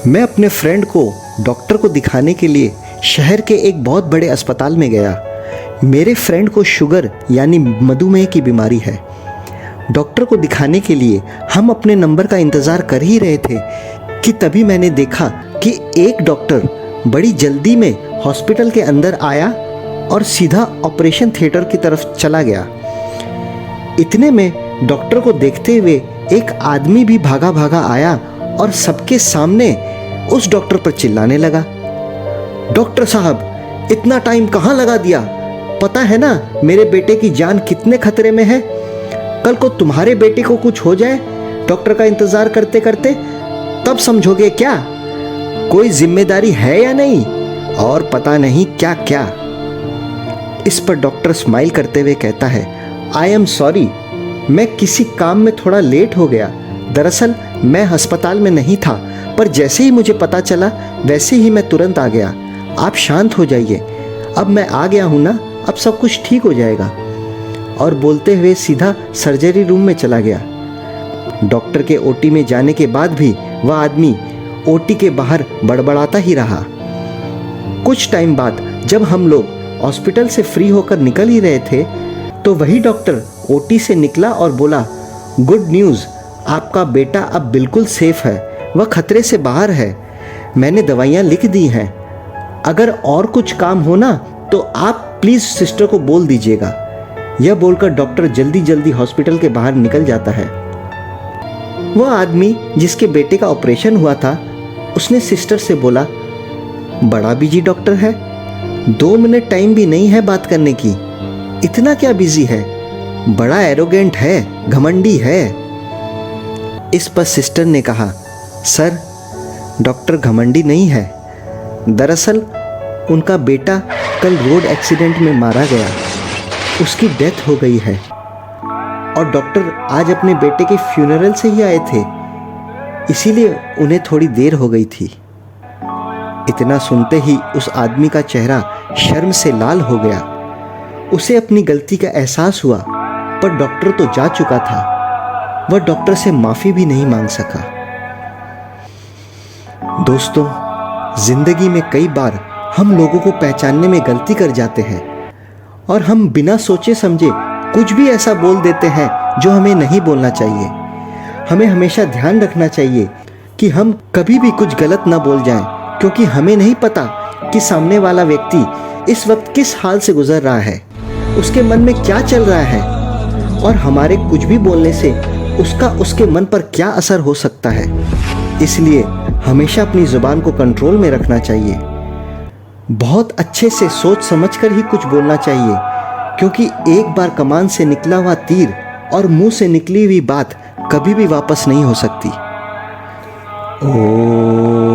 मैं अपने फ्रेंड को डॉक्टर को दिखाने के लिए शहर के एक बहुत बड़े अस्पताल में गया। मेरे फ्रेंड को शुगर यानी मधुमेह की बीमारी है। डॉक्टर को दिखाने के लिए हम अपने नंबर का इंतज़ार कर ही रहे थे कि तभी मैंने देखा कि एक डॉक्टर बड़ी जल्दी में हॉस्पिटल के अंदर आया और सीधा ऑपरेशन थिएटर की तरफ चला गया। इतने में डॉक्टर को देखते हुए एक आदमी भी भागा भागा आया और सबके सामने उस डॉक्टर पर चिल्लाने लगा, डॉक्टर साहब इतना टाइम कहाँ लगा दिया? पता है ना मेरे बेटे की जान कितने खतरे में है। कल को तुम्हारे बेटे को कुछ हो जाए डॉक्टर का इंतजार करते करते, तब समझोगे क्या? कोई जिम्मेदारी है या नहीं, और पता नहीं क्या क्या। इस पर डॉक्टर स्माइल करते हुए कहता है, आई एम सॉरी, मैं किसी काम में थोड़ा लेट हो गया। दरअसल मैं अस्पताल में नहीं था, पर जैसे ही मुझे पता चला वैसे ही मैं तुरंत आ गया। आप शांत हो जाइए, अब मैं आ गया हूँ ना, अब सब कुछ ठीक हो जाएगा। और बोलते हुए सीधा सर्जरी रूम में चला गया। डॉक्टर के ओटी में जाने के बाद भी वह आदमी ओटी के बाहर बड़बड़ाता ही रहा। कुछ टाइम बाद जब हम लोग हॉस्पिटल से फ्री होकर निकल ही रहे थे तो वही डॉक्टर ओटी से निकला और बोला, गुड न्यूज़, आपका बेटा अब बिल्कुल सेफ है, वह खतरे से बाहर है। मैंने दवाइयाँ लिख दी हैं। अगर और कुछ काम हो ना तो आप प्लीज़ सिस्टर को बोल दीजिएगा। यह बोलकर डॉक्टर जल्दी जल्दी हॉस्पिटल के बाहर निकल जाता है। वह आदमी जिसके बेटे का ऑपरेशन हुआ था, उसने सिस्टर से बोला, बड़ा बिजी डॉक्टर है, 2 मिनट टाइम भी नहीं है बात करने की। इतना क्या बिजी है? बड़ा एरोगेंट है, घमंडी है। इस पर सिस्टर ने कहा, सर डॉक्टर घमंडी नहीं है। दरअसल उनका बेटा कल रोड एक्सीडेंट में मारा गया, उसकी डेथ हो गई है और डॉक्टर आज अपने बेटे के फ्यूनरल से ही आए थे, इसीलिए उन्हें थोड़ी देर हो गई थी। इतना सुनते ही उस आदमी का चेहरा शर्म से लाल हो गया। उसे अपनी गलती का एहसास हुआ, पर डॉक्टर तो जा चुका था। वह डॉक्टर से माफ़ी भी नहीं मांग सका। दोस्तों, जिंदगी में कई बार हम लोगों को पहचानने में गलती कर जाते हैं और हम बिना सोचे समझे कुछ भी ऐसा बोल देते हैं जो हमें नहीं बोलना चाहिए। हमें हमेशा ध्यान रखना चाहिए कि हम कभी भी कुछ गलत ना बोल जाएं, क्योंकि हमें नहीं पता कि सामने वाला व्यक्ति इस वक्त किस हाल से गुजर रहा है, उसके मन में क्या चल रहा है और हमारे कुछ भी बोलने से उसका उसके मन पर क्या असर हो सकता है। इसलिए हमेशा अपनी ज़ुबान को कंट्रोल में रखना चाहिए। बहुत अच्छे से सोच समझकर ही कुछ बोलना चाहिए, क्योंकि एक बार कमान से निकला हुआ तीर और मुंह से निकली हुई बात कभी भी वापस नहीं हो सकती। ओम।